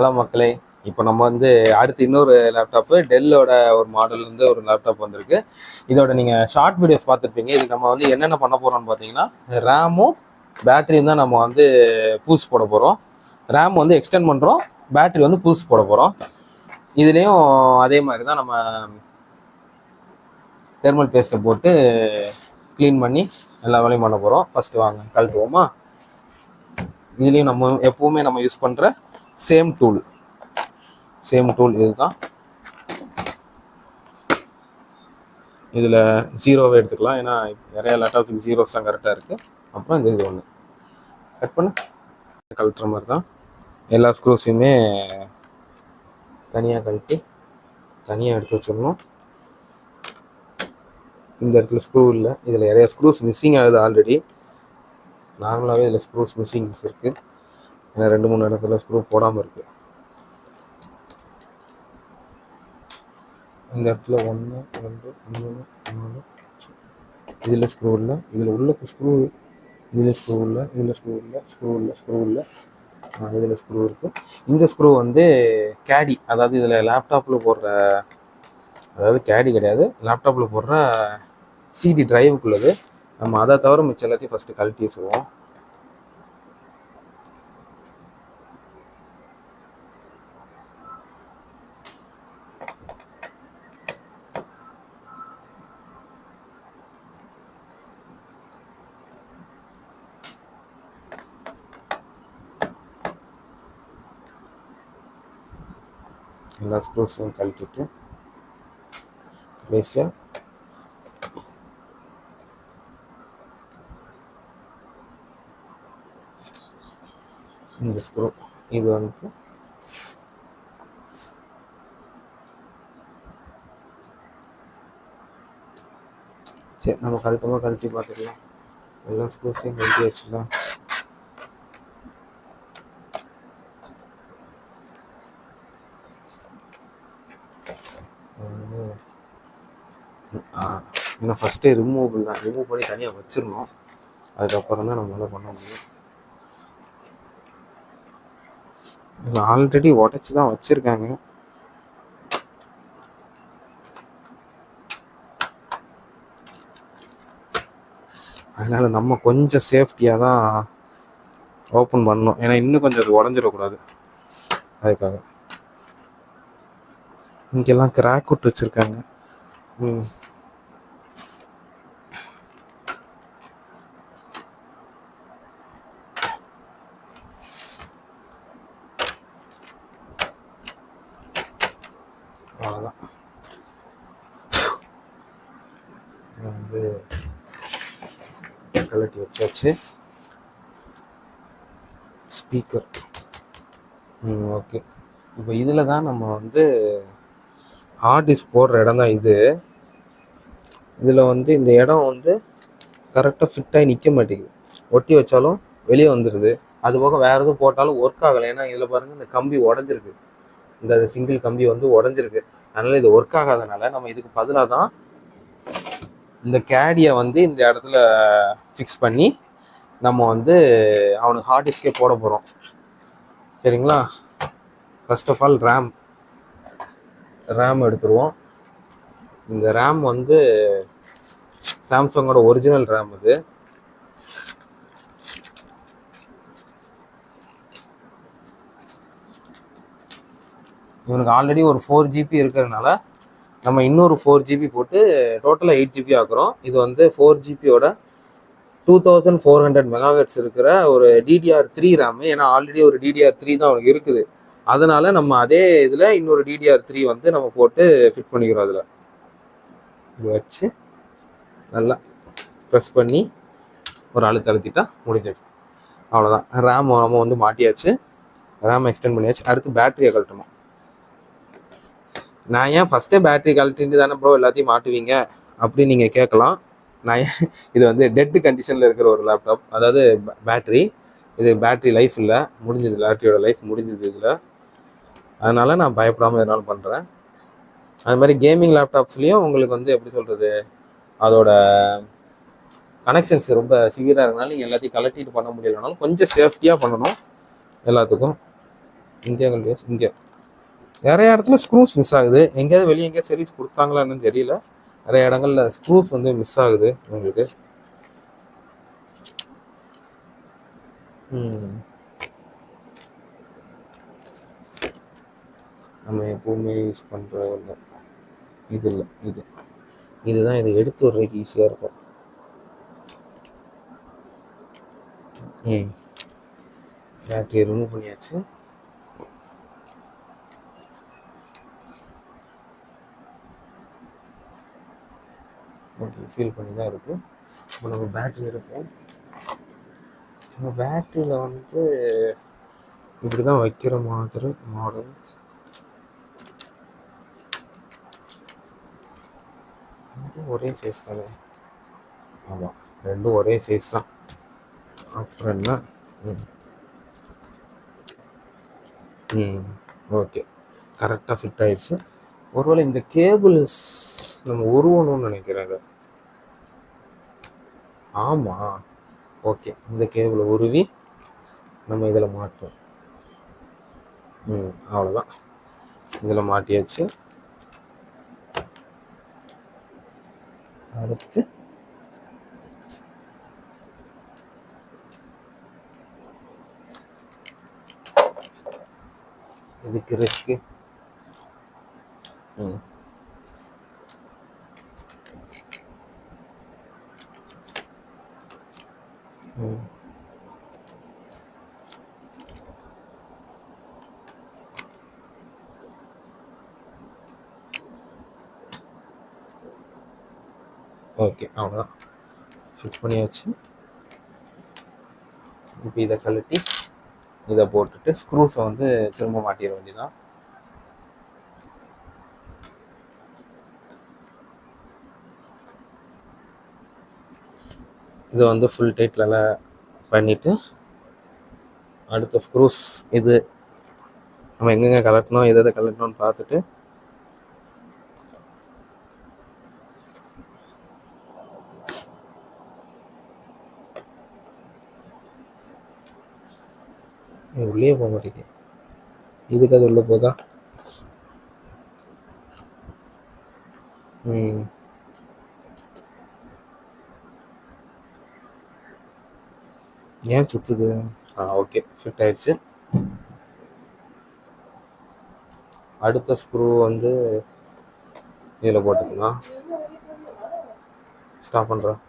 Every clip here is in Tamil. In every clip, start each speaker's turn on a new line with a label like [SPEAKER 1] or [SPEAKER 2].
[SPEAKER 1] ஹலோ மக்களே, இப்போ நம்ம வந்து அடுத்து இன்னொரு லேப்டாப்பு டெல்லோட ஒரு மாடல் வந்து ஒரு லேப்டாப் வந்திருக்கு. இதோட நீங்கள் ஷார்ட் வீடியோஸ் பார்த்துருப்பீங்க. இதுக்கு நம்ம வந்து என்னென்ன பண்ண போகிறோம்னு பார்த்தீங்கன்னா, ரேமும் பேட்டரியும் தான் நம்ம வந்து பூஸ் போட போகிறோம். ரேம் வந்து எக்ஸ்டெண்ட் பண்ணுறோம், பேட்டரி வந்து பூஸ் போட போகிறோம். இதுலேயும் அதே மாதிரி தான் நம்ம தெர்மல் பேஸ்ட்டை போட்டு க்ளீன் பண்ணி எல்லா வேலையும் பண்ண போகிறோம். ஃபஸ்ட்டு வாங்க கழட்டுவோமா. இதுலேயும் நம்ம எப்போவுமே நம்ம யூஸ் பண்ணுற சேம் டூல் இதுதான். இதில் ஜீரோவை எடுத்துக்கலாம், ஏன்னா நிறைய லேப்டாப்ஸுக்கு ஜீரோஸ் தான் கரெக்டாக இருக்குது. அப்புறம் இந்த இது ஒன்று கட் பண்ண கழட்டுற மாதிரி தான் எல்லா ஸ்க்ரூஸையுமே தனியாக கழட்டி தனியாக எடுத்து வச்சிடணும். இந்த இடத்துல ஸ்க்ரூ இல்லை, இதில் நிறைய ஸ்க்ரூஸ் மிஸ்ஸிங் ஆகுது. ஆல்ரெடி நார்மலாகவே இதில் ஸ்க்ரூஸ் மிஸ்ஸிங்ஸ் இருக்குது, ஏன்னா 2-3 இடத்துல ஸ்க்ரூ போடாமல் இருக்குது. இந்த இடத்துல 1 2 3 4 இதில் ஸ்க்ரூ இல்லை, இதில் உள்ள ஸ்க்ரூ, இதில் ஸ்க்ரூ இல்லை, இதில் ஸ்க்ரூ இல்லை, இதில் ஸ்க்ரூ இருக்குது. இந்த ஸ்க்ரூ வந்து கேடி, அதாவது இதில் லேப்டாப்பில் போடுற, அதாவது கேடி கிடையாது, லேப்டாப்பில் போடுற சிடி டிரைவுக்குள்ளது. நம்ம அதை தவிர மிச்சம் எல்லாத்தையும் ஃபஸ்ட்டு கழட்டி வச்சுருவோம். எல்லா ஸ்க்ரூஸையும் கழட்டிட்டு கடைசியாக இந்த ஸ்க்ரூ, இது வந்து சரி நம்ம கழட்டி பார்த்துக்கலாம். எல்லா ஸ்க்ரூஸையும் கழட்டி வச்சுக்கலாம். இன்னும் ஃபஸ்ட்டே ரிமூவபிள் தான், ரிமூவ் பண்ணி தனியாக வச்சிடணும். அதுக்கப்புறம் தான் நம்மளால பண்ண முடியும். இதில் ஆல்ரெடி உடச்சி தான் வச்சுருக்காங்க. அதனால் நம்ம கொஞ்சம் சேஃப்டியாக தான் ஓப்பன் பண்ணணும், ஏன்னா இன்னும் கொஞ்சம் அது உடஞ்சிடக்கூடாது. அதுக்காக இங்கெல்லாம் கிராக் விட்டு வச்சுருக்காங்க. அவ்வளோதான், வந்து கழட்டி வச்சாச்சு. Speaker okay. இப்போ இதில் தான் நம்ம வந்து ஹார்ட் டிஸ்க் போடுற இடம் தான் இது. இதில் வந்து இந்த இடம் வந்து கரெக்டாக ஃபிட்டாகி நிற்க மாட்டேங்குது, ஒட்டி வச்சாலும் வெளியே வந்துடுது. அது போக வேறு எதுவும் போட்டாலும் ஒர்க் ஆகலை, ஏன்னா இதில் பாருங்கள் இந்த கம்பி உடஞ்சிருக்கு, இந்த சிங்கிள் கம்பி வந்து உடஞ்சிருக்கு. அதனால் இது ஒர்க் ஆகாதனால நம்ம இதுக்கு பதிலாக தான் இந்த கேடியை வந்து இந்த இடத்துல ஃபிக்ஸ் பண்ணி நம்ம வந்து அவனுக்கு ஹார்ட் டிஸ்கே போட போகிறோம். சரிங்களா. ஃபர்ஸ்ட் ஆஃப் ஆல் ரேம் எடுத்துருவோம். இந்த ரேம் வந்து சாம்சங்கோட ஒரிஜினல் ரேம் இது. இவனுக்கு ஆல்ரெடி ஒரு 4 GB இருக்கிறதுனால நம்ம இன்னொரு 4 GB போட்டு டோட்டலாக 8 GB ஆக்குறோம். இது வந்து 4 GB-யோட 2400 MHz இருக்கிற ஒரு DDR3 ரேமு. ஏன்னா ஆல்ரெடி ஒரு DDR3 தான் அவனுக்கு இருக்குது. அதனால நம்ம அதே இதில் இன்னொரு DDR3 வந்து நம்ம போட்டு ஃபிட் பண்ணிக்கிறோம். அதில் இது வச்சு நல்லா ப்ரெஸ் பண்ணி ஒரு அழுத்திட்டா முடிஞ்சிச்சு. அவ்வளோதான், ரேம் நம்ம வந்து மாட்டியாச்சு, ரேம் எக்ஸ்டெண்ட் பண்ணியாச்சு. அடுத்து பேட்டரியை கழட்டணும். நான் ஏன் ஃபஸ்ட்டே பேட்டரி கழட்டிட்டு தானே ப்ரோ எல்லாத்தையும் மாட்டுவீங்க அப்படின்னு நீங்கள் கேட்கலாம். நான் இது வந்து டெட் கண்டிஷனில் இருக்கிற ஒரு லேப்டாப், அதாவது பேட்டரி, இது பேட்டரி லைஃப் இல்லை, முடிஞ்சது, பேட்டரியோட லைஃப் முடிஞ்சது இதில். அதனால் நான் பயப்படாமல் என்னால் பண்ணுறேன். அது மாதிரி கேமிங் லேப்டாப்ஸ்லேயும் உங்களுக்கு வந்து எப்படி சொல்கிறது, அதோட கனெக்ஷன்ஸ் ரொம்ப சிவியராக இருக்கனால நீங்கள் எல்லாத்தையும் கலட்டிட்டு பண்ண முடியலனாலும் கொஞ்சம் சேஃப்டியாக பண்ணணும் எல்லாத்துக்கும். இங்கே இங்கே நிறைய இடத்துல ஸ்க்ரூஸ் மிஸ் ஆகுது. எங்கேயாவது வெளியே எங்கேயாவது சர்வீஸ் கொடுத்தாங்களான்னு தெரியல. நிறைய இடங்கள்ல ஸ்க்ரூஸ் வந்து மிஸ் ஆகுது உங்களுக்கு. நம்ம எப்பவுமே யூஸ் பண்ணுற இது இல்லை, இதுதான் இதை எடுத்து வர்றதுக்கு ஈஸியாக இருக்கும். பேட்டரியை ரிமூவ் பண்ணியாச்சு. ஓகே, சீல் பண்ணி தான் இருக்குது. இப்போ நம்ம பேட்டரி இருக்கும். நம்ம பேட்டரியில் வந்து இப்படி தான் வைக்கிற மாதிரி மாடல். ஒரே சைஸ் தானே? ஆமாம், ரெண்டும் ஒரே சைஸ் தான். அப்புறம் என்ன? ஓகே, கரெக்டாக ஃபிட் ஆயிடுச்சு. ஒருவேளை இந்த கேபிள் நம்ம உருவணும்னு நினைக்கிறேன். ஆமாம், ஓகே, இந்த கேபிளை உருவி நம்ம இதில் மாட்டோம். அவ்வளோதான், இதில் மாட்டியாச்சு. அடுத்து இதுக்கு ரிஸ்க்கு. ஓகே, அவ்வளோதான், ஃபிட் பண்ணியாச்சு. இப்போ இதை கழட்டி இதை போட்டுட்டு ஸ்க்ரூஸை வந்து திரும்ப மாட்டிட வேண்டியதான். இதை வந்து ஃபுல் டைட்டில் பண்ணிவிட்டு அடுத்த ஸ்க்ரூஸ் இது நம்ம எங்கெங்கே கலட்டணும், எதை கலட்டணும்னு பார்த்துட்டு உள்ளே போக மாட்டேங்குது. இதுக்கு அது உள்ள போதா? ஏன் சுத்துது? ஓகே, ஃபிட் ஆயிடுச்சு. அடுத்த ஸ்க்ரூ வந்து இதில் போட்டுக்கலாம். ஸ்டாப் பண்ணுறோம்.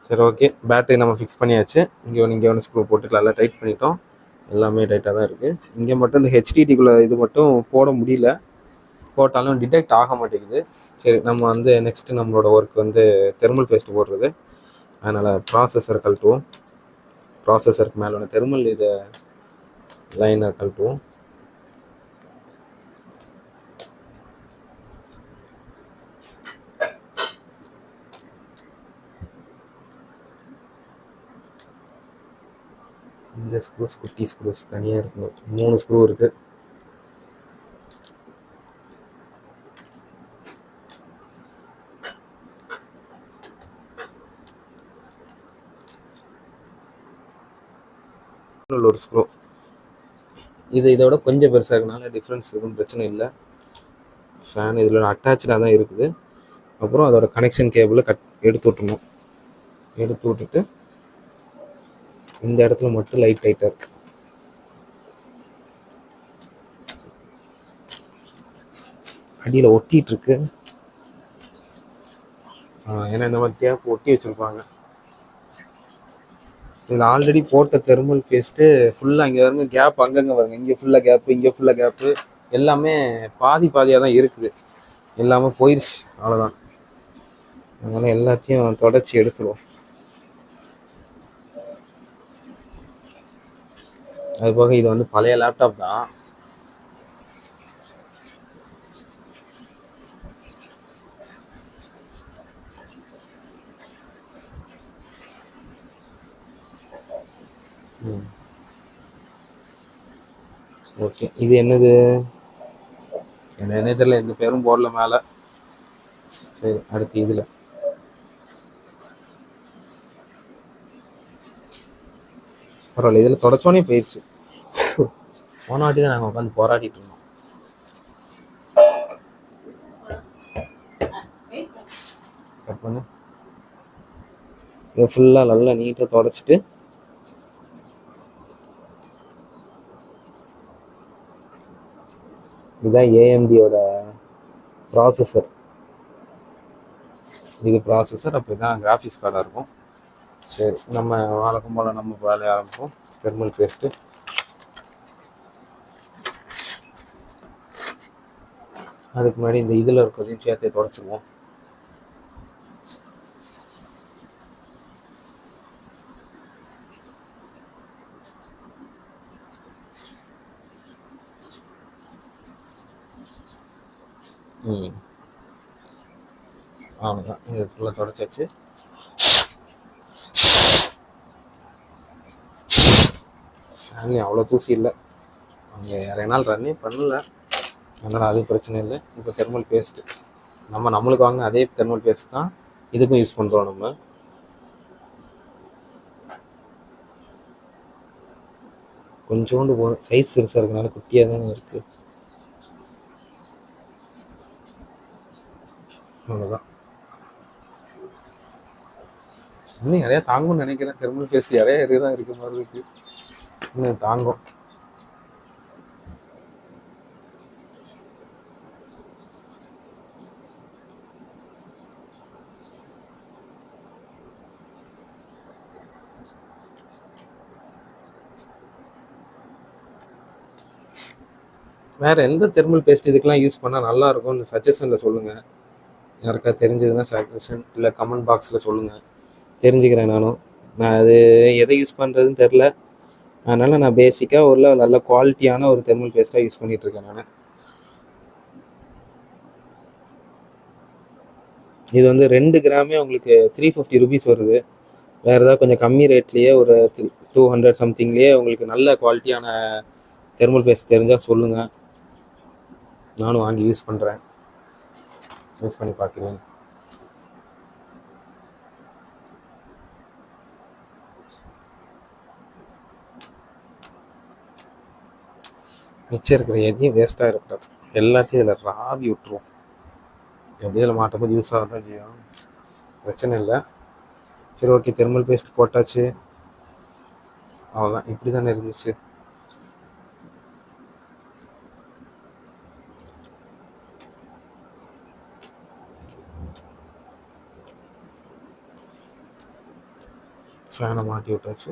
[SPEAKER 1] சரி, ஓகே, பேட்டரி நம்ம ஃபிக்ஸ் பண்ணியாச்சு. இங்கே ஒன்று ஸ்க்ரூ போட்டு நல்லா டைட் பண்ணிட்டோம். எல்லாமே டைட்டாக தான் இருக்குது. இங்கே மட்டும் இந்த ஹெச்டிடிக்குள்ளே இது மட்டும் போட முடியல, போட்டாலும் டிடெக்ட் ஆக மாட்டேங்குது. சரி, நம்ம வந்து நெக்ஸ்ட்டு நம்மளோட ஒர்க் வந்து தெர்மல் பேஸ்ட் போடுறது. அதனால் ப்ராசஸர் கழட்டுவோம். ப்ராசஸருக்கு மேலே ஒன்று தெர்மல் இதை லைனை கழட்டுவோம். இந்த ஸ்க்ரூஸ் குட்டி ஸ்க்ரூஸ் தனியாக இருக்கணும். 3 ஸ்க்ரூ இருக்குது. ஒரு ஸ்க்ரூ இது இதோட கொஞ்சம் பெருசாக இருக்கனால டிஃப்ரென்ஸ் எதுவும் பிரச்சனை இல்லை. ஃபேன் இதில் அட்டாச்சாக தான் இருக்குது. அப்புறம் அதோட கனெக்ஷன் கேபிளை எடுத்து விட்டுணும். எடுத்து விட்டுட்டு இந்த இடத்துல மட்டும் லைட் டைட்டாக இருக்கு. அடியில் ஒட்டிகிட்டு இருக்கு. ஏன்னா இந்த மாதிரி கேப் ஒட்டி வச்சுருப்பாங்க. இதில் ஆல்ரெடி போட்ட தெர்மல் பேஸ்ட்டு ஃபுல்லாக இங்கே வருங்க, கேப் அங்கங்கே வருங்க. இங்கே ஃபுல்லாக கேப்பு, இங்கே ஃபுல்லாக கேப்பு, எல்லாமே பாதியாக தான் இருக்குது. எல்லாமே போயிடுச்சு, அவ்வளோதான். அதனால் எல்லாத்தையும் தொடச்சி எடுத்துருவோம். அது போக இது வந்து பழைய லேப்டாப் தான். ஓகே, இது என்னது என்ன தெரியல, எந்த பேரும் போடல மேலே. சரி, அடுத்து இதில் பரவாயில்ல, இதில் தொடச்சோன்னே போயிடுச்சு. போன வாட்டி தான் நாங்கள் உட்காந்து போராடிட்டு இருந்தோம். கட் பண்ணு. இதை ஃபுல்லாக நல்லா நீட்டாக தொடச்சிட்டு இதுதான் ஏஎம்டியோட ப்ராசஸர். இது ப்ராசஸர், அப்போ தான் கிராஃபிக்ஸ் கார்டாக இருக்கும். சரி, நம்ம வழக்கம் போல் நம்ம வேலையை ஆரம்பிப்போம். தெர்மல் பேஸ்ட்டு அதுக்கு முன்னாடி இந்த இதில் இருக்கிறதையும் சேர்த்து தொடச்சிடுவோம். அவ்வளோதான், இது ஃபுல்லாக தொடச்சாச்சு. ஃபேன்லேயும் அவ்வளோ தூசி இல்லை, அங்கே நிறைய நாள் ரன்னே பண்ணல, அதனால் அது பிரச்சனை இல்லை. இப்போ தெர்மல் பேஸ்ட்டு நம்மளுக்கு வாங்க அதே தெர்மல் பேஸ்ட் தான் இதுக்கும் யூஸ் பண்ணுறோம். நம்ம கொஞ்சோண்டு போதும், சைஸ் பெருசாக இருக்கனால குட்டியாக தானே இருக்குது. அவ்வளோதான். இன்னும் நிறையா தாங்கும்னு நினைக்கிறேன். தெர்மல் பேஸ்ட் நிறைய தான் இருக்க மாதிரி இருக்குது, இன்னும் தாங்கும். வேறு எந்த தெர்மல் பேஸ்ட் இதுக்கெலாம் யூஸ் பண்ணால் நல்லாயிருக்கும்னு சஜஷனில் சொல்லுங்கள். யாருக்கா தெரிஞ்சதுன்னா சஜஷன் இல்லை கமெண்ட் பாக்ஸில் சொல்லுங்கள், தெரிஞ்சுக்கிறேன் நானும். நான் அது எதை யூஸ் பண்ணுறதுன்னு தெரில, அதனால் நான் பேசிக்காக ஒரு நல்ல குவாலிட்டியான ஒரு தெர்மல் பேஸ்ட்டாக யூஸ் பண்ணிகிட்ருக்கேன் நான். இது வந்து 2 கிராமே உங்களுக்கு 350 rupees வருது. வேறு ஏதாவது கொஞ்சம் கம்மி ரேட்லேயே ஒரு 200 சம்திங்லேயே உங்களுக்கு நல்ல குவாலிட்டியான தெர்மல் பேஸ்ட் தெரிஞ்சால் சொல்லுங்கள், நானும் வாங்கி யூஸ் பண்ணுறேன், யூஸ் பண்ணி பார்க்குறேன். மிச்சம் இருக்கிற எதையும் வேஸ்ட்டாக இருக்கக்கூடாது, எல்லாத்தையும் இதில் ராவி விட்டுருவோம். எப்படியும் இதில் மாட்டும்போது யூஸ் ஆக தான் செய்யும், பிரச்சனை இல்லை. சரி, ஓகே, தெர்மல் பேஸ்ட் போட்டாச்சு. அவ்வளோதான், இப்படி தானே இருந்துச்சு. ஃபேனை மாட்டி விட்டாச்சு.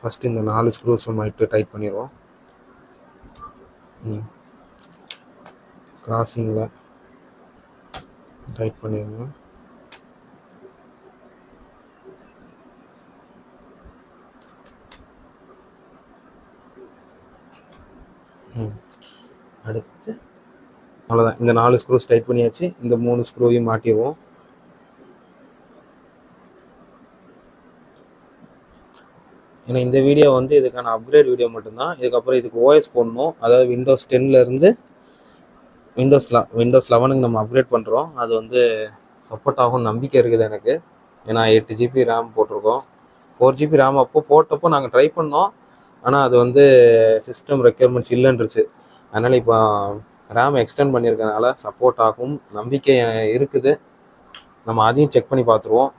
[SPEAKER 1] ஃபஸ்ட்டு இந்த 4 ஸ்க்ரூஸ் மாட்டி டைட் பண்ணிடுவோம். கிராசிங்கில் டைட் பண்ணிடுங்க. அடுத்து அவ்வளோதான், இந்த 4 ஸ்க்ரூஸ் டைட் பண்ணியாச்சு. இந்த 3 ஸ்க்ரூவையும் மாட்டிடுவோம். ஏன்னா இந்த வீடியோ வந்து இதுக்கான அப்கிரேட் வீடியோ மட்டும்தான். இதுக்கப்புறம் இதுக்கு ஓஎஸ் போடணும், அதாவது Windows 10லேருந்து Windows 11க்கு நம்ம அப்கிரேட் பண்ணுறோம். அது வந்து சப்போர்ட் ஆகும் நம்பிக்கை இருக்குது எனக்கு. ஏன்னா 8 GB ரேம் போட்டிருக்கோம். 4 GB ரேம் அப்போ போட்டப்போ நாங்கள் ட்ரை பண்ணோம், ஆனால் அது வந்து சிஸ்டம் ரெக்யர்மெண்ட்ஸ் இல்லைன்றுச்சு. அதனால் இப்போ ரேம் எக்ஸ்டெண்ட் பண்ணியிருக்கனால சப்போர்ட் ஆகும் நம்பிக்கை இருக்குது. நம்ம அதையும் செக் பண்ணி பார்த்துருவோம்.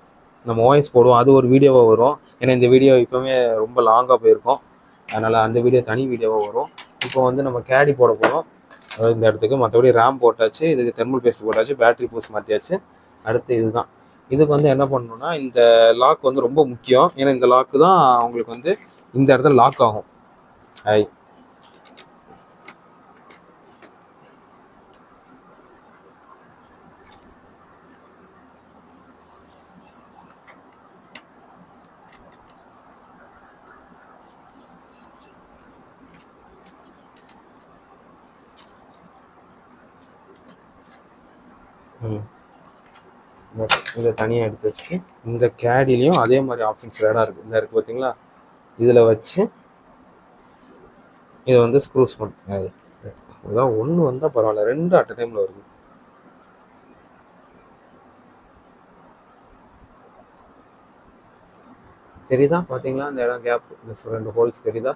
[SPEAKER 1] நம்ம ஓஎஸ் போடுவோம், அது ஒரு வீடியோவாக வரும். ஏன்னா இந்த வீடியோ இப்போவே ரொம்ப லாங்காக போயிருக்கோம், அதனால் அந்த வீடியோ தனி வீடியோவாக வரும். இப்போ வந்து நம்ம கேடி போட போகிறோம், அதாவது இந்த இடத்துக்கு. மற்றபடி ரேம் போட்டாச்சு, இதுக்கு தெர்மல் பேஸ்ட் போட்டாச்சு, பேட்டரி போஸ்ட் மாற்றியாச்சு. அடுத்து இதுதான். இதுக்கு வந்து என்ன பண்ணணும்னா, இந்த லாக் வந்து ரொம்ப முக்கியம். ஏன்னா இந்த லாக்கு தான் உங்களுக்கு வந்து இந்த இடத்துல லாக் ஆகும். இதை தனியாக எடுத்து வச்சுட்டு இந்த கேடிலையும் அதே மாதிரி ஆப்ஷன்ஸ் வேடாக இருக்குது. இந்த இருக்குது பார்த்தீங்களா, இதில் வச்சு இதை வந்து ஸ்க்ரூஸ் பண்ண. இதான் ஒன்று வந்தால் பரவாயில்ல, 2 அட் டைமில் வருது. தெரியுதா பார்த்தீங்களா இந்த இடம் கேப், இந்த 2 ஹோல்ஸ் தெரியுதா?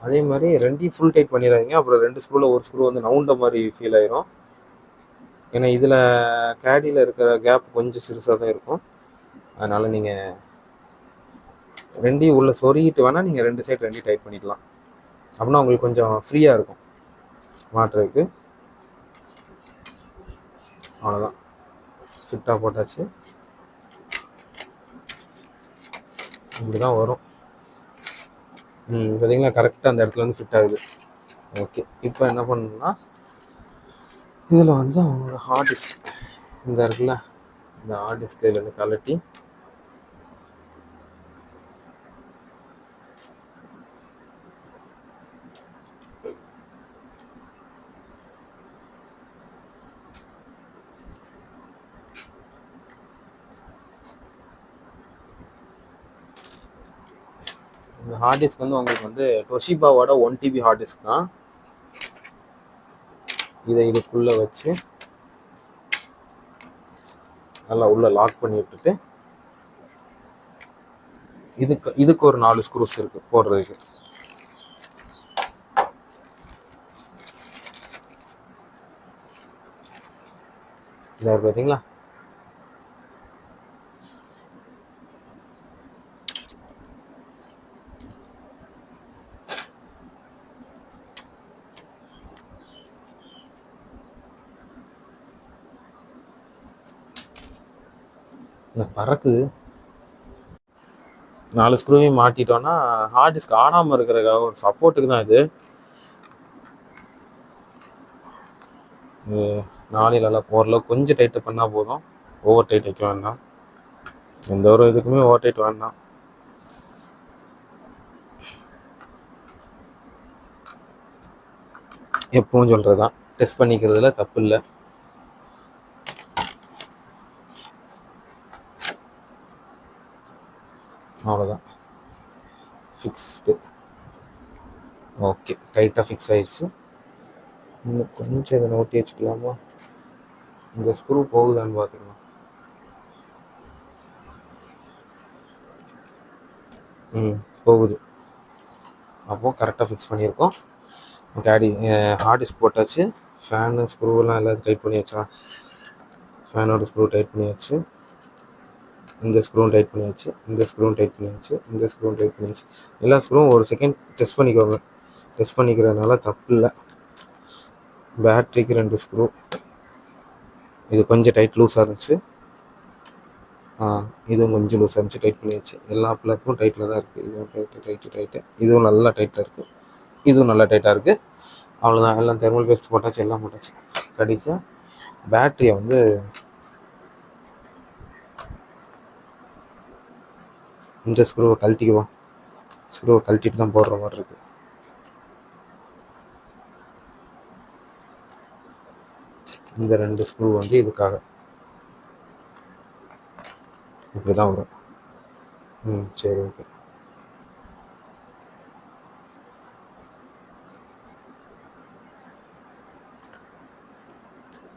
[SPEAKER 1] அதே மாதிரி ரெண்டையும் ஃபுல் டைட் பண்ணிடாதீங்க. அப்புறம் 2 ஸ்க்ரூவில் ஒரு ஸ்க்ரூ வந்து நவுண்ட மாதிரி ஃபீல் ஆயிரும். ஏன்னா இதில் கேடியில் இருக்கிற கேப் கொஞ்சம் சிறுசாக தான் இருக்கும். அதனால் நீங்கள் ரெண்டையும் உள்ள சொருகிட்டு வேணால் நீங்கள் 2 சைடு ரெண்டையும் டைட் பண்ணிக்கலாம். அப்படின்னா உங்களுக்கு கொஞ்சம் ஃப்ரீயாக இருக்கும் மாட்டுறதுக்கு. அவ்வளோதான், ஃபிட்டாக போட்டாச்சு. இப்படி தான் வரும். பார்த்தீங்களா, கரெக்டாக அந்த இடத்துல வந்து ஃபிட் ஆகுது. ஓகே, இப்போ என்ன பண்ணணும்னா இதில் வந்து அவங்களோட ஹார்ட் டிஸ்க் இந்த இருக்குல்ல, இந்த ஹார்ட் டிஸ்க்லேருந்து கலட்டி இந்த ஹார்ட் டிஸ்க் வந்து உங்களுக்கு வந்து டொஷிபாவோட 1 TB ஹார்ட் டிஸ்க் தான். இதை இதுக்குள்ளே வச்சு நல்லா உள்ளே லாக் பண்ணி விட்டுட்டு இதுக்கு ஒரு 4 ஸ்க்ரூஸ் இருக்குது போடுறதுக்கு. இதை பார்த்தீங்களா, பறக்குது. 4 ஸ்க்ரூவையும் மாட்டிட்டோன்னா ஹார்ட் டிஸ்க் ஆடாமல் இருக்கிறதுக்காக ஒரு சப்போர்ட்டுக்கு தான் இது. 4 ஓரளவு கொஞ்சம் டைட்டு பண்ணால் போதும், ஓவர் டைட் வைக்க வேண்டாம். எந்த ஒரு இதுக்குமே ஓவர் டைட் வேண்டாம். எப்பவும் சொல்கிறது தான், டெஸ்ட் பண்ணிக்கிறதுல தப்பு இல்லை. அவ்வளோதான், ஃபிக்ஸ்டு. ஓகே, டைட்டாக ஃபிக்ஸ் ஆயிடுச்சு. இன்னும் கொஞ்சம் இதை நோட்டி வச்சுக்கலாமா? இந்த ஸ்க்ரூ போகுதான்னு பார்த்துக்கலாம். போகுது. அப்போது கரெக்டாக ஃபிக்ஸ் பண்ணியிருக்கோம். கேடி ஹார்ட் டிஸ்க் போட்டாச்சு. ஃபேனு ஸ்க்ரூவெல்லாம் எல்லாத்தையும் டைட் பண்ணியாச்சா? ஃபேனோட ஸ்க்ரூ டைட் பண்ணியாச்சு. இந்த ஸ்க்ரூவும் டைட் பண்ணியாச்சு. இந்த ஸ்க்ரூவும் டைட் பண்ணியாச்சு. இந்த ஸ்க்ரூவும் டைட் பண்ணியாச்சு. எல்லா ஸ்க்ரூவும் ஒரு செகண்ட் டெஸ்ட் பண்ணிக்கோங்க. டெஸ்ட் பண்ணிக்கிறதுனால தப்பு இல்லை. பேட்ரிக்கு 2 ஸ்க்ரூ. இது கொஞ்சம் டைட் லூஸாக இருந்துச்சு. இதுவும் கொஞ்சம் லூஸாக இருந்துச்சு, டைட் பண்ணியாச்சு. எல்லா பிளக்கும் டைட்டில் தான் இருக்குது. இதுவும் டைட்டு. இதுவும் நல்லா டைட்டாக இருக்குது. இதுவும் நல்லா டைட்டாக இருக்குது. அவ்வளோதான், எல்லாம் தெர்மல் பேஸ்ட் போட்டாச்சு, எல்லாம் போட்டாச்சு. கடைசியாக பேட்டரியை வந்து இந்த ஸ்க்ரூவை கழட்டிக்குவோம். ஸ்க்ரூவை கழட்டிட்டு தான் போடுற மாதிரி இருக்குது. இந்த 2 ஸ்க்ரூ வந்து இதுக்காக இப்படி தான் வரும். சரி, ஓகே.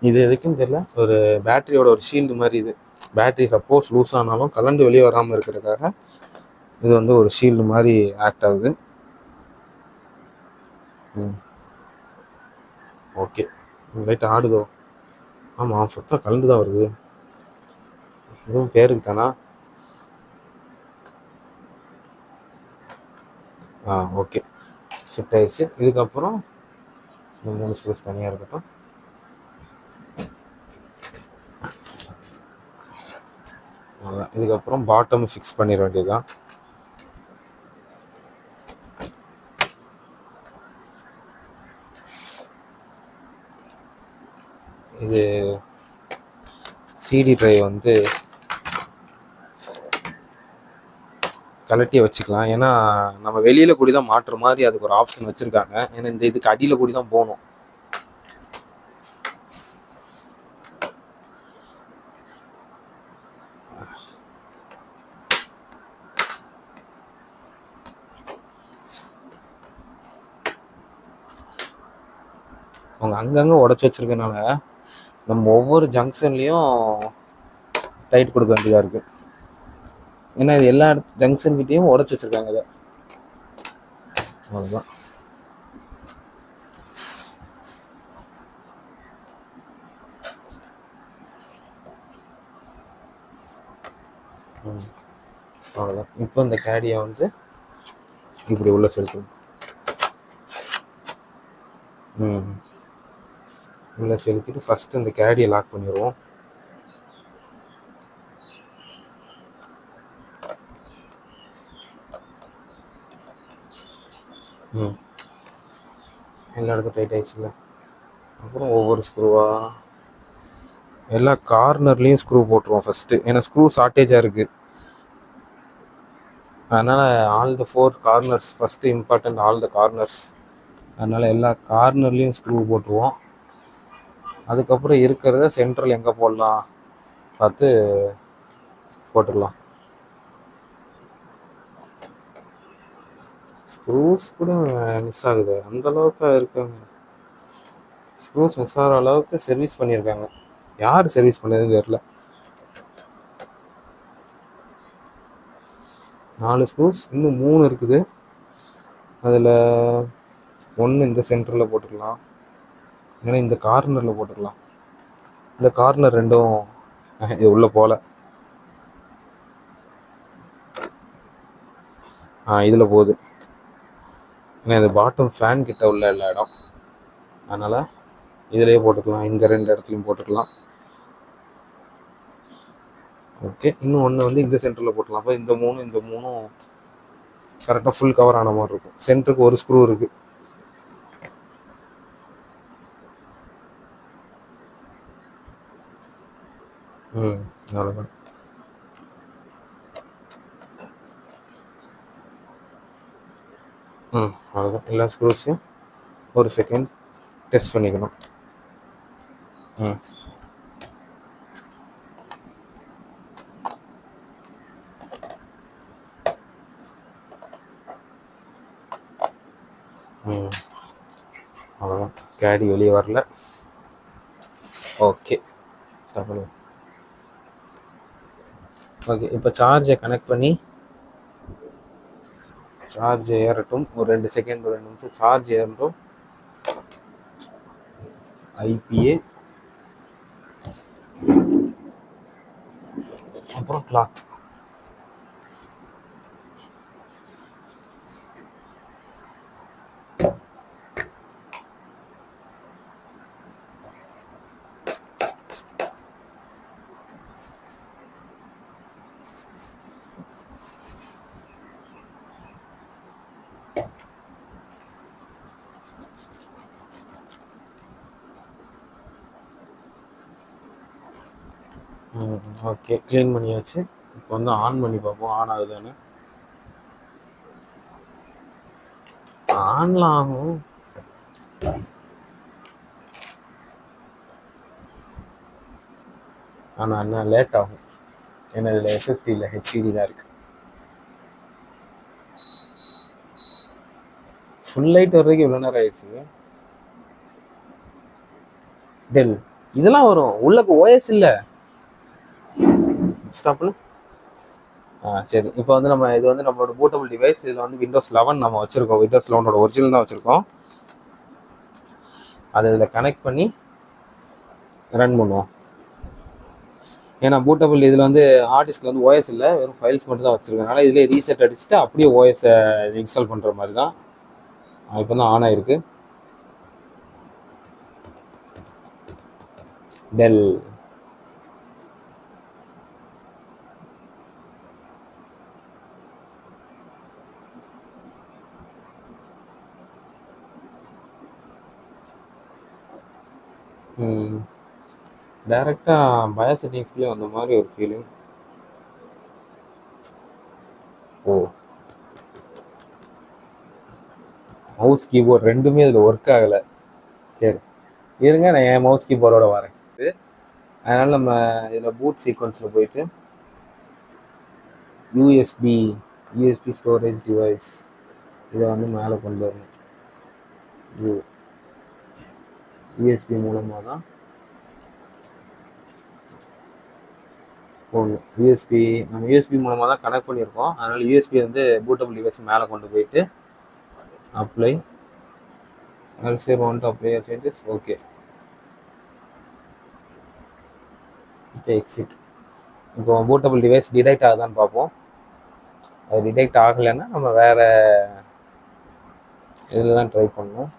[SPEAKER 1] இது எதுக்குன்னு தெரியல, ஒரு பேட்டரியோட ஒரு ஷீல்டு மாதிரி. இது பேட்டரி சப்போஸ் லூஸ் ஆனாலும் கலண்டு வெளியே வராமல் இருக்கிறதுக்காக இது வந்து ஒரு ஷீல்டு மாதிரி ஆக்ட் ஆகுது. ஓகே, லைட் ஆடுதோ? ஆமாம், சுத்தம் கலந்து தான் வருது. இதுவும் பேருக்கு தானா? ஓகே, ஃபிட் ஆயிடுச்சு. இதுக்கப்புறம் இந்த 3 ஸ்க்ரூஸ் தனியாக இருக்கட்டும். இதுக்கப்புறம் பாட்டம் ஃபிக்ஸ் பண்ணிட வேண்டியதுதான். இது சிடி ட்ரைவ் வந்து கலட்டியை வச்சுக்கலாம். ஏன்னா நம்ம வெளியில் கூடி தான் மாட்டுற மாதிரி அதுக்கு ஒரு ஆப்ஷன் வச்சுருக்காங்க. ஏன்னா இந்த இதுக்கு அடியில் கூடி தான் போகணும். அவங்க அங்கங்கே உடச்சி வச்சுருக்கனால நம்ம ஒவ்வொரு ஜங்ஷன்லேயும் டைட் கொடுக்க வேண்டியதாக இருக்குது. ஏன்னா இது எல்லா ஜங்ஷன்கிட்டையும் உடச்சி வச்சுருக்காங்க இதை. அவ்வளோதான். ம் அவ்வளோதான். இப்போ இந்த கேடியை வந்து இப்படி உள்ள செலுத்தணும். உள்ள செலுத்திட்டு ஃபஸ்ட்டு இந்த கேடியை லாக் பண்ணிடுவோம். எல்லா இடத்துல டைட் ஆயிடுச்சுல்ல. அப்புறம் ஒவ்வொரு ஸ்க்ரூவாக எல்லா கார்னர்லேயும் ஸ்க்ரூ போட்டுருவோம் ஃபஸ்ட்டு. ஏன்னா ஸ்க்ரூ ஷார்ட்டேஜாக இருக்குது. அதனால் all the 4 corners first important, all the corners. அதனால் எல்லா கார்னர்லேயும் ஸ்க்ரூ போட்டுருவோம். அதுக்கப்புறம் இருக்கிறத சென்ட்ரல் எங்கே போடலாம் பார்த்து போட்டுடலாம். ஸ்க்ரூஸ் கூட மிஸ் ஆகுது, அந்தளவுக்கு இருக்காங்க. ஸ்க்ரூஸ் மிஸ் ஆகிற அளவுக்கு சர்வீஸ் பண்ணியிருக்காங்க. யார் சர்வீஸ் பண்ணதுன்னு தெரில. 4 ஸ்க்ரூஸ், இன்னும் 3 இருக்குது. அதில் 1 இந்த சென்டரில் போட்டுக்கலாம், இல்லைன்னா இந்த கார்னரில் போட்டுக்கலாம். இந்த கார்னர் 2ம் இது உள்ளே போகல. இதில் போகுது. ஏன்னா இது பாட்டம் ஃபேன் கிட்ட உள்ள எல்லா இடம், அதனால் இதிலே போட்டுக்கலாம். இந்த 2 இடத்துலையும் போட்டுக்கலாம். ஓகே, இன்னும் 1 வந்து இந்த சென்டரில் போட்டுக்கலாம். அப்போ இந்த 3ம் கரெக்டாக ஃபுல் கவர் ஆன மாதிரி இருக்கும். சென்டருக்கு ஒரு ஸ்க்ரூ இருக்குது. அவ்வளோதான். அவ்வளோதான். எல்லா ஸ்க்ரூஸையும் ஒரு செகண்ட் டெஸ்ட் பண்ணிக்கணும். அவ்வளோதான். கேடி வெளியே வரல. ஓகே, ஸ்டாப் பண்ணுங்க. ஓகே, இப்போ சார்ஜை கனெக்ட் பண்ணி சார்ஜ் ஏறட்டும். ஒரு 2 செகண்ட், ஒரு 2 நிமிஷம் சார்ஜ் ஏறட்டும். ஐபிஏ அப்புறம் கிளாத். ஓகே, க்ளீன் பண்ணியாச்சு. இப்போ வந்து ஆன் பண்ணி பார்ப்போம், ஆன் ஆகுதுன்னு. ஆன்லாம் ஆகும், ஆனால் என்ன லேட் ஆகும். ஏன்னா இதில் எஸ்எஸ்டி இல்லை, ஹெச்டிடி தான் இருக்குது. ஃபுல் லைட் வர்றதுக்கு இவ்வளோ நேரம் ஆயிடுச்சு. டெல் இதெல்லாம் வரும், உள்ளக்கு ஓஎஸ் இல்லை. ஸ்டாப்னு சரி. இப்போ வந்து நம்ம இது வந்து நம்மளோட பூட்டபிள் டிவைஸ். இதில் வந்து Windows 11 நம்ம வச்சுருக்கோம். Windows 11ஓட ஒரிஜினல் தான் வச்சுருக்கோம். அதை இதில் கனெக்ட் பண்ணி ரன் பண்ணுவோம். ஏன்னா பூட்டபிள் இதில் வந்து ஹார்ட் டிஸ்கில் வந்து ஓஎஸ் இல்லை, வெறும் ஃபைல்ஸ் மட்டும் தான் வச்சுருக்கனால இதிலே ரீசெட் அடிச்சுட்டு அப்படியே ஓஎஸை இன்ஸ்டால் பண்ணுற மாதிரி தான். இப்போ தான் ஆன் ஆகிருக்கு. டெல் டைரெக்டாக பயோ செட்டிங்ஸ்குள்ளே வந்த மாதிரி ஒரு ஃபீலிங். மவுஸ் கீபோர்ட் ரெண்டுமே இதில் ஒர்க் ஆகலை. சரி இருங்க, நான் என் மவுஸ் கீபோர்டோட வரேன். அதனால் நம்ம இதில் பூட் சீக்வன்ஸில் போயிட்டு யூஎஸ்பி ஸ்டோரேஜ் டிவைஸ் இதை வந்து மேலே கொண்டு வரணும். யூஎஸ்பி மூலமாக தான் போகணும். நம்ம யூஎஸ்பி மூலமாக தான் கனெக்ட் பண்ணியிருக்கோம். அதனால் யூஎஸ்பி வந்து பூட்டபிள் டிவைஸ் மேலே கொண்டு போயிட்டு apply want to apply changes. Okay, இப்போ எக்ஸிட். இப்போ பூட்டபிள் டிவைஸ் டிடெக்ட் ஆகுதான்னு பார்ப்போம். அது டிடெக்ட் ஆகலைன்னா நம்ம வேறு இதில் தான் ட்ரை பண்ணணும்.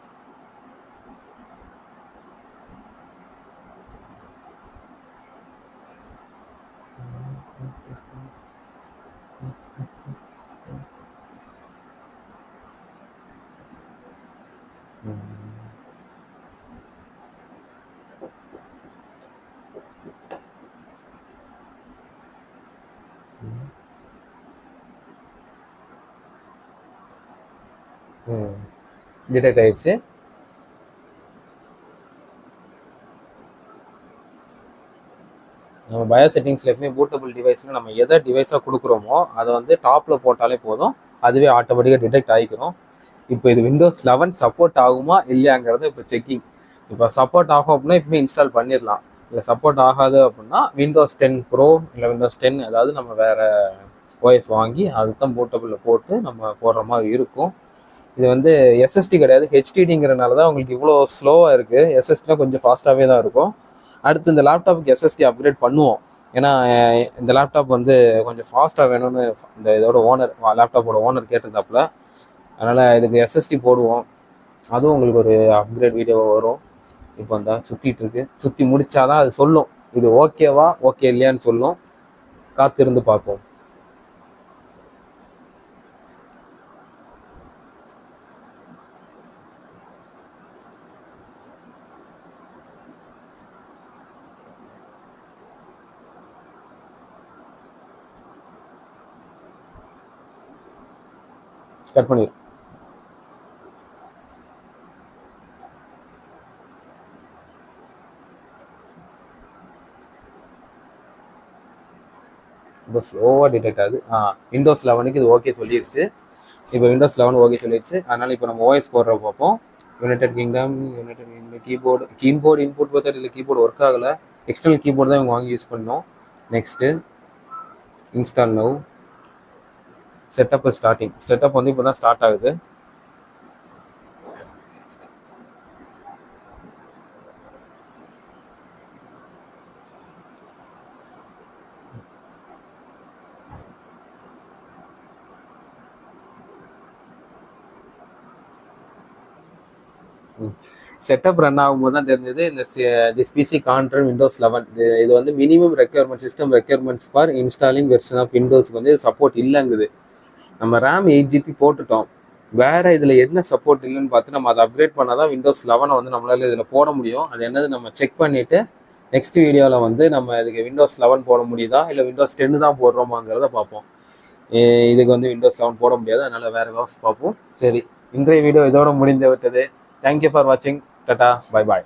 [SPEAKER 1] டிடெக்ட் ஆயிடுச்சு. நம்ம பயோ செட்டிங்ஸில் எப்பவுமே பூட்டபிள் டிவைஸ்னு நம்ம எதை டிவைஸாக கொடுக்குறோமோ அதை வந்து டாப்பில் போட்டாலே போதும், அதுவே ஆட்டோமேட்டிக்காக டிடெக்ட் ஆகிக்கிறோம். இப்போ இது விண்டோஸ் 11 சப்போர்ட் ஆகுமா இல்லையாங்கிறது இப்போ செக்கிங். இப்போ சப்போர்ட் ஆகும் அப்படின்னா இப்போமே இன்ஸ்டால் பண்ணிடலாம். இல்லை சப்போர்ட் ஆகாது அப்படின்னா விண்டோஸ் 10 ப்ரோ இல்லை விண்டோஸ் 10 ஏதாவது நம்ம வேறு ஓஎஸ் வாங்கி அதுதான் பூட்டபிளில் போட்டு நம்ம போடுற மாதிரி இருக்கும். இது வந்து எஸ்எஸ்டி கிடையாது, ஹெச்டிடிங்கிறனால தான் உங்களுக்கு இவ்வளோ ஸ்லோவாக இருக்குது. எஸ்எஸ்டினா கொஞ்சம் ஃபாஸ்ட்டாகவே தான் இருக்கும். அடுத்து இந்த லேப்டாப்புக்கு எஸ்எஸ்டி அப்கிரேட் பண்ணுவோம். ஏன்னா இந்த லேப்டாப் வந்து கொஞ்சம் ஃபாஸ்ட்டாக வேணும்னு இந்த இதோட ஓனர், லேப்டாப்போட ஓனர் கேட்டிருந்தாப்புல. அதனால் இதுக்கு எஸ்எஸ்டி போடுவோம். அதுவும் உங்களுக்கு ஒரு அப்கிரேட் வீடியோ வரும். இப்போ அந்த சுற்றிட்டுருக்கு, சுற்றி முடிச்சாதான் அது சொல்லும் இது ஓகேவா ஓகே இல்லையான்னு சொல்லும். காத்திருந்து பார்ப்போம். கட் பண்ணிடும். ரொம்ப ஸ்லோவாக டிடெக்ட் ஆகுது. விண்டோஸ் 11க்கு இது ஓகே சொல்லிடுச்சு. இப்போ விண்டோஸ் 11 ஓகே சொல்லிடுச்சு. அதனால் இப்போ நம்ம ஓஎஸ் போடுற பார்ப்போம். United kingdom keyboard input method இல்லை, கீபோர்டு ஒர்க் ஆகலை. எக்ஸ்டர்னல் கீபோர்டு தான் இவங்க வாங்கி யூஸ் பண்ணோம். Next install now. Setup starting. Setup வந்து இப்போ தான் ஸ்டார்ட் ஆகுது. செட்டப் ரன் ஆகும்போது தான் தெரிஞ்சது இந்த திஸ் பிசி கான்ட்ரன் விண்டோஸ் 11 இது வந்து minimum requirement, system requirements for installing version of விண்டோஸ்க்கு வந்து சப்போர்ட் இல்லைங்குது. நம்ம ரேம் 8GB போட்டுட்டோம், வேற இதில் என்ன சப்போர்ட் இல்லைன்னு பார்த்து நம்ம அதை அப்கிரேட் பண்ணால் தான் விண்டோஸ் 11 வந்து நம்மளால இதில் போட முடியும். அது என்னது நம்ம செக் பண்ணிவிட்டு நெக்ஸ்ட் வீடியோவில் வந்து நம்ம இதுக்கு விண்டோஸ் 11 போட முடியுதா இல்லை விண்டோஸ் 10 தான் போடுறோமாங்கிறத பார்ப்போம். இதுக்கு வந்து விண்டோஸ் 11 போட முடியாது, அதனால் வேறு காசு பார்ப்போம். சரி, இன்றைய வீடியோ இதோட முடிந்து விட்டது. தேங்க்யூ ஃபார் வாட்சிங். Tata, bye bye.